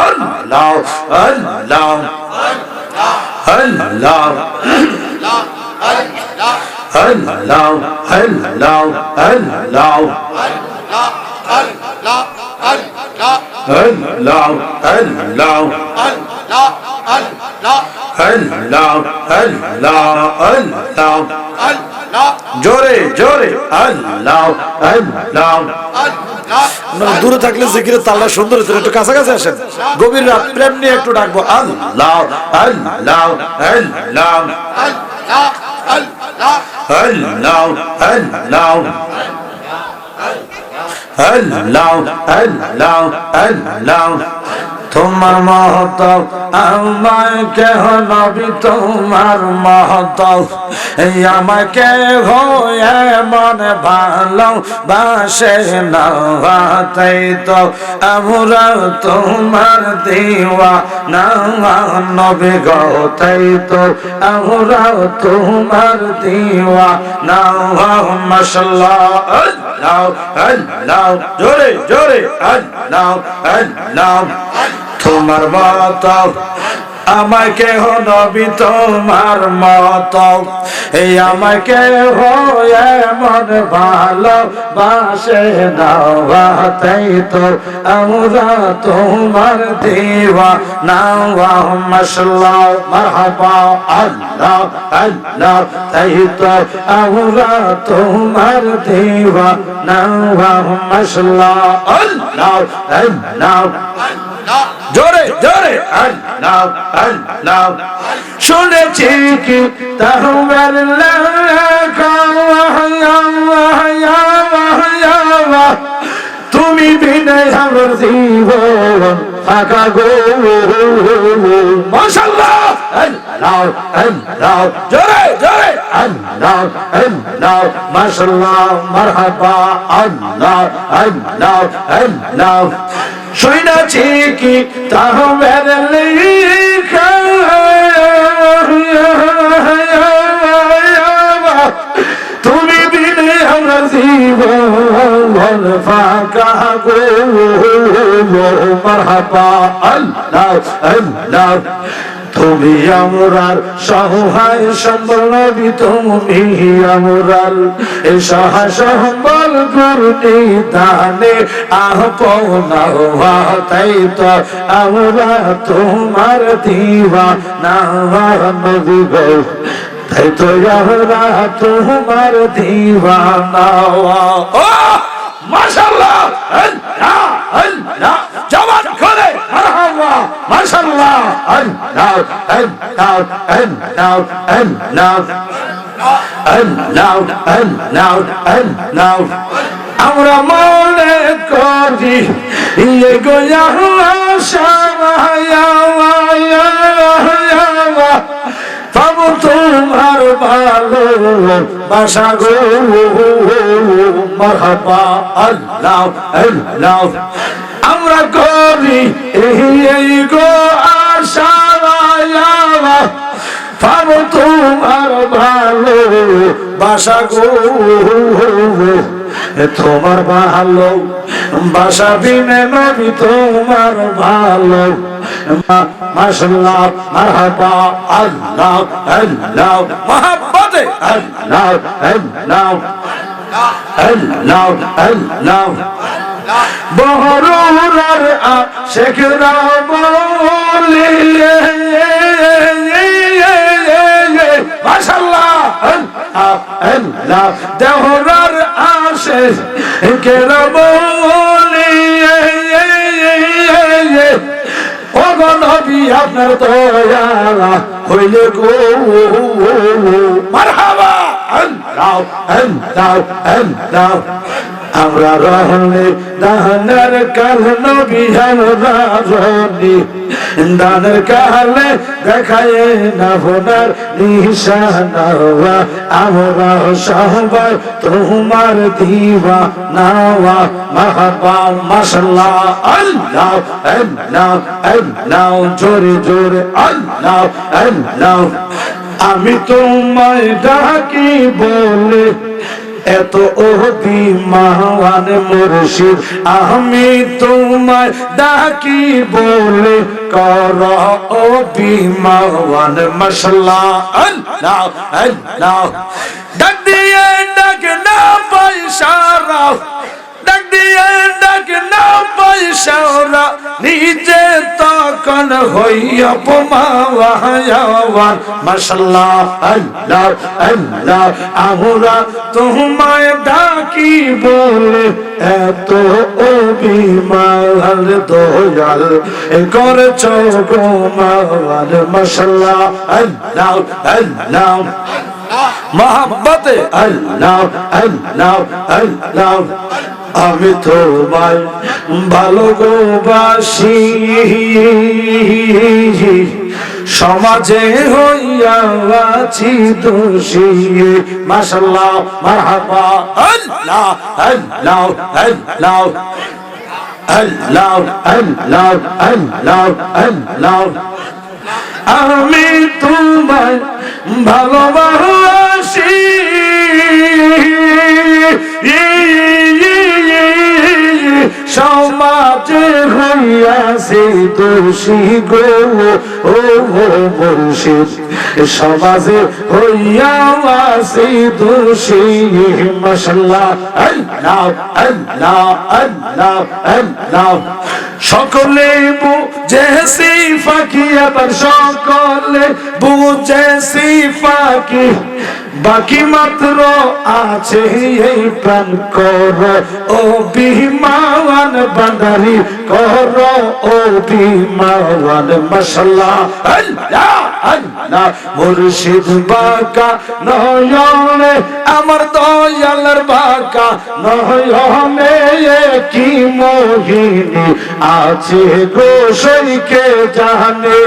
আল্লাহ আল্লাহ আল্লাহ আল্লাহ আল্লাহ আল্লাহ আল্লাহ আল্লাহ আল্লাহ জোরে জোরে আল্লাহ আল্লাহ। দূরে থাকলে জিকিরের তালটা সুন্দর হচ্ছে, একটু কাছাকাছি আসেন, গভীর রাত প্রেম নিয়ে একটু ডাকবো আল্লাহ আল্লাহ আল্লাহ আল্লাহ আল্লাহ আল্লাহ আল্লাহ আল্লাহ। তোমার মহত আমায় কেহ নবী, তোমার মহত আমাকে হয়ে মনে ভালো বাসে না, তাই তো আমরা তোমার দিওয়া না নবী গো, তাই তো আমরা তোমার দিওয়া না। মাশাআল্লাহ আল্লাহ আল্লাহ জোরে জোরে আল্লাহ আল্লাহ। তোমার মত আমাকে নবী, তোমার মত এই আমাকে হয়ে মন ভালো বাসে না, তাই তো আমরা তোমার দিওয়া না। মাশাআল্লাহ মারহাবা আল্লাহ আল্লাহ, তাই তো আমরা তোমার দিওয়া না। মাশাআল্লাহ আল্লাহ আল্লাহ জোরে জোরে আল্লাহ আল্লাহ। শুনেছি কি তাহবার তুমি বিনে আমার জীবন ফাঁকা গো। মাশাআল্লাহ আল্লাহ আল্লাহ জোরে জোরে আল্লাহ আল্লাহ। মাশাআল্লাহ মারহাবা আল্লাহ আল্লাহ আল্লাহ। শুনেছি কি তাহবার লেখা তুমি বিনে আমার জীবন ফাঁকা গো। মারহাবা আল্লাহ আল্লাহ। তুমি আমরার সহায় সম্বল নবী, তুমি আমরার সহায় সম্বল করতে দানে আপনা, তাই তো আমরা তোমার দিওয়ানা নবী গো, তাই তো আমরা তোমার দিওয়ানা। মাশাআল্লাহ আল্লাহ আল্লাহ জবান খুলে মারহাবা মাশাআল্লাহ আল্লাহ আল্লাহ আল্লাহ আল্লাহ আল্লাহ আল্লাহ আল্লাহ। আমরা মনে করি ইয়ে গোয়া পাবো তোমার ভালো বাসা গো। মারহাবা আল্লাহ আল্লাহ। আমরা করি এই গো আশা পাবো তোমার ভালো বাসা গো। তোমার ভালো বাসা বিনে নবী তোমার ভালো। মাশাআল্লাহ মারহাবা আল্লাহ আল্লাহ মহব্বতে আল্লাহ আল্লাহ আল্লাহ আল্লাহ। বহরুরার আশিকরা বলে মাশাআল্লাহ আল্লাহ। দেহরার আশিকরা বলে ও গো নবী আপনার দয়া হইলে গো। মারহাবা আল্লাহ আল্লাহ আল্লাহ। আমরা রহলে দানের কাল নবী আমরা রহলি দানের কালে দেখায় না ভোনার নিশানা। আমরা সবাই তোমার দিওয়ানা। মারহাবা মাশাআল্লাহ আল্লাহ আল্লাহ আল্লাহ জোরে জোরে আল্লাহ আল্লাহ। আমি তোমায় ডাকি বলে এত অভিমান মুর্শিদ আমি তোমায় ডাকি বলে কর অভিমান মাশাআল্লাহ আল্লাহ আল্লাহ ডাক দিয়ে ডাক না পয়সারা ডাক দিয়ে ডাক না পয়সারা নিজে তখন হই অপমান মাশাআল্লাহ আল্লাহ আল্লাহ আমরা তোমায় ডাকি বলে এত অভিমান দয়াল করছো গো মান মাশাআল্লাহ আল্লাহ আল্লাহ মোহাব্বতে আল্লাহ আল্লাহ আল্লাহ আমি তোমায় ভালোবাসি সমাজে হইয়া আছি দোষী মাশাআল্লাহ মারহাবা আল্লাহ আল্লাহ আল্লাহ আল্লাহ আল্লাহ আল্লাহ আল্লাহ আমি তোমায় ভালোবাসি সমাজে হইয়াছে দোষী গো ও মুর্শিদ সমাজে হইয়াছে দোষী মাশাআল্লাহ আল্লাহ আল্লাহ আল্লাহ আল্লাহ সকলে বুঝেছি ফাঁকি আবার সকলে বুঝেছি ফাঁকি বাকি মাত্র আছে এই প্রাণ কর অভিমান বান্দারি কর অভিমান মাশাআল্লাহ আল্লাহ আল্লাহ মুর্শিদ বাঁকা নয়নে আমার দয়ালের বাঁকা নয়নে কি মোহিনী আছে গো সইকে জানে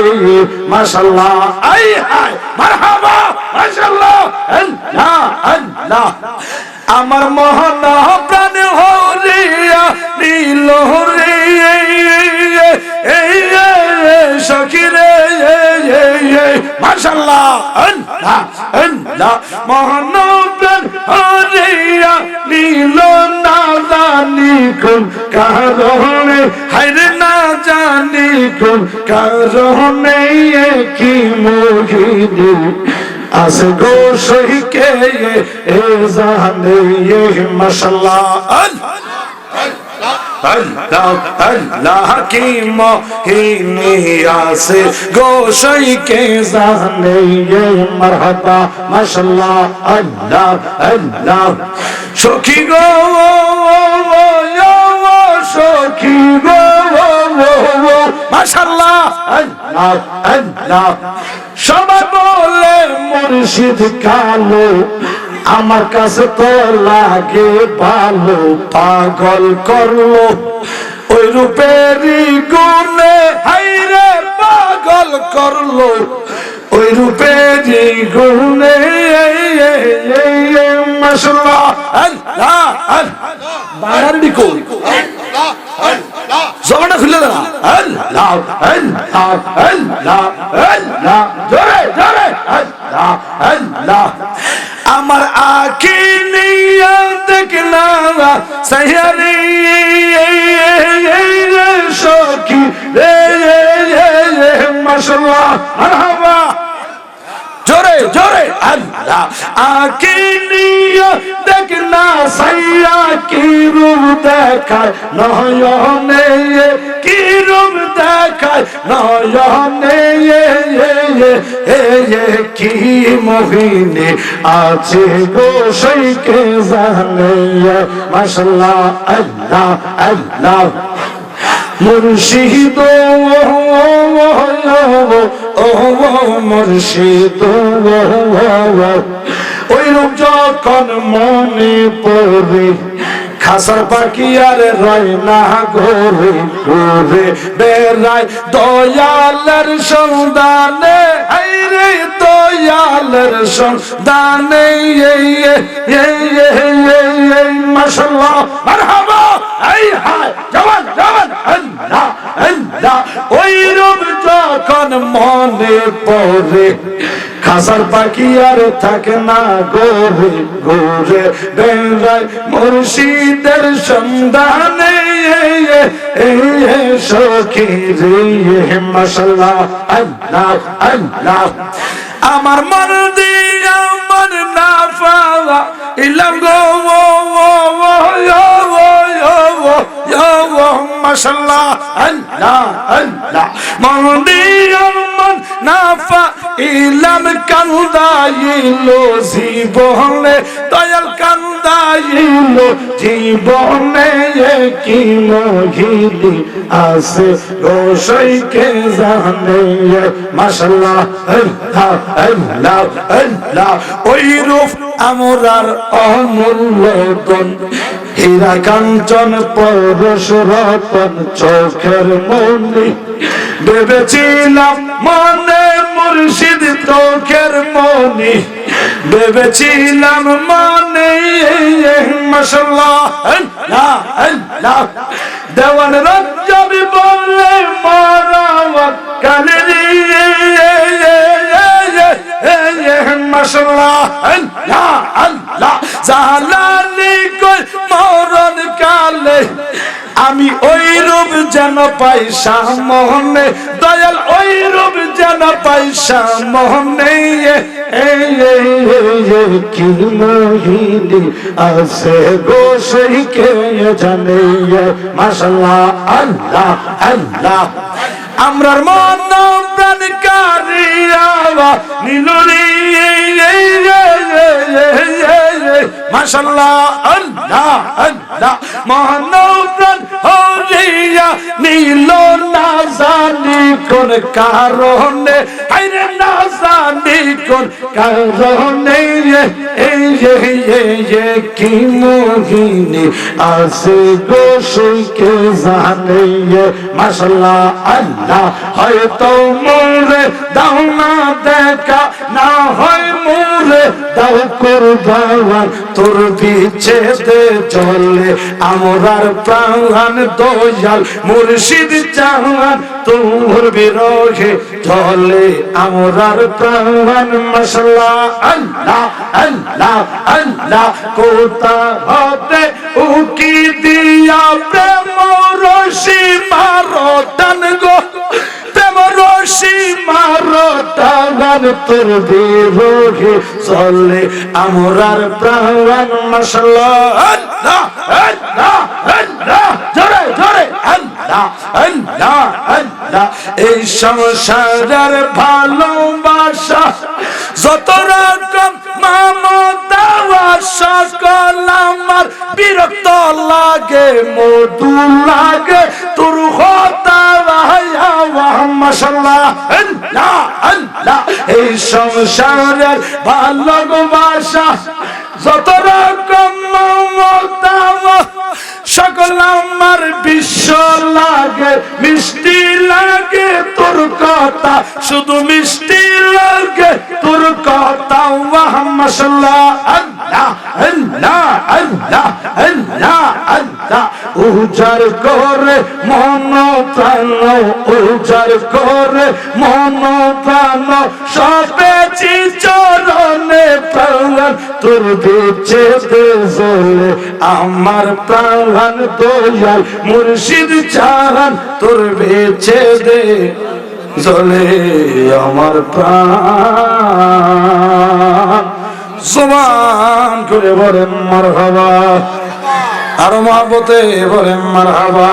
মাশাআল্লাহ আই হায় মারহাবা মাশাআল্লাহ আল্লাহ আল্লাহ আমার মহান প্রাণ হরিয়া নীল রে সখী রে মাশাআল্লাহ আল্লাহ আল্লাহ মহান প্রাণ হরিয়া নীল না জানি কোন কারণে হায়রে না জানি কোন কারণে কি মোহিনী আছে গো সইকে এ জানে মাশাআল্লাহ আল্লাহ আল্লাহ কি মোহিনী আছে গো সইকে জানে মারহাবা মাশাআল্লাহ আল্লাহ আল্লাহ সখী গো সখী গো মাশাআল্লাহ আল্লাহ আল্লাহ সবাই বলে মুর্শিদ কালো আমার কাছে তো লাগে ভালো পাগল করলো ওই রূপেরই গুণে হাইরে পাগল করলো ওই রূপেরই গুণে মাশাআল্লাহ আল্লাহ বাড়ারডি কই জবানটা খুলে দাও আল্লাহ আল্লাহ আল্লাহ আল্লাহ জোরে জোরে আল্লাহ আল্লাহ আমার আঁখি নিয়া দেখলা সাইয়ারি সখী রে মাশাআল্লাহ মারহাবা জোরে জোরে আল্লাহ আঁখি নিয়া দেখলা সাইয়া কি রূপ দেখায় নয়নে কি রূপ দেখায় নয়নে কি মোহিনী আছে গো সইকে জানে মাশাআল্লাহ আল্লাহ আল্লাহ মুর্শিদ ও মুর্শিদ ওই রূপ যখন মনে পড়ে খাসার পাখি আর রয় না ঘরে ঘুরে বেড়ায় দয়ালের সন্ধানে হায়রে দয়ালের সন্ধানে মাশাআল্লাহ মারহাবা এই হায় জওয়ান জওয়ান আল্লাহ আল্লাহ ওই রূপ যখন মনে পড়ে খাসার পাখি আর থাকে না ঘরে ঘুরে বেড়ায় মুর্শিদের সন্ধানে সখী রে মাশাআল্লাহ আল্লাহ আল্লাহ আমার মন দিয়া মন না পাওয়া ইলাম গো মাশাআল্লাহ আল্লাহ আল্লাহ মন দিয়া মন না পাইলাম কান্দাইলো জীবনে দয়াল কান্দাইলো জীবনে কি মহিলি আছে রোশইকে জানে মাশাআল্লাহ আল্লাহ আল্লাহ আল্লাহ ওই রূপ আমরার অমূল্য ধন হীরা কাঞ্চন পরশ রতন চোখের মনি ভেবেছিলাম মনে মুর্শিদ চোখের মনি ভেবেছিলাম মনে মাশাআল্লাহ আল্লাহ আল্লাহ দেওয়ান রজ্জাবি বলে মারাওয়াত কালেরি মাশাআল্লাহ আল্লাহ আল্লাহ জালালি কই মরণ কালে আমি ওই রূপ যেন পাই সামনে দয়াল ওই রূপ যেন পাই সামনে কি মহিলি আছে গো সেই কে জানে মাশাআল্লাহ আল্লাহ আল্লাহ আমরার মন প্রাণ কারিয়া নীলুরি মাশাআল্লাহ আল্লাহ আল্লাহ মন প্রাণ হরিয়া নীল না জানি কোন কারণে আইরে না জানি কোন কারণে এই কি মোহিনী আছে গো সুকে জানে মাশাআল্লাহ আল্লাহ হয়তো মোরে দাও না দেখা না হয় মোরে দাও কুরবান তোর বিচ্ছেদে চলে আমরার প্রাণ দয়াল মুর্শিদ জাহান তোর বিরহে চলে আমরার প্রাণ মাশাআল্লাহ আল্লাহ আল্লাহ আল্লাহ কোথা হতে উকি দিয়া প্রেম রশি মারো টান গো প্রেম রশি মারো টান তোর বিরহে চলে আমরার প্রাণ মাশাআল্লাহ আল্লাহ আল্লাহ আল্লাহ জোরে জোরে আল্লাহ আল্লাহ আল্লাহ এই সংসারের ভালোবাসা যত রকম মমতা সকল আমার বিরক্ত লাগে মধু লাগে তোর হতা মাশাআল্লাহ আল্লাহ আল্লাহ এই সংসারের ভালোবাসা যত রকম মমতা সকল আমার বিশ্ব লাগে মিষ্টি লাগে তোর কথা শুধু মিষ্টি লাগে তোর কথা ওয়াহ মাশাআল্লাহ আল্লাহ আল্লাহ আল্লাহ আল্লাহ আল্লাহ উজাড় করে মন প্রাণ উজাড় করে মন প্রাণ সবেছি চরণে প্রাণ তোর বিচ্ছেদে জ্বলে আমার প্রাণ দয়াল মুর্শিদ জাহান তোর বিচ্ছেদে জ্বলে আমার প্রাণ জবান করে বলেন মারহাবা আর মহব্বতে বলেন মারহাবা।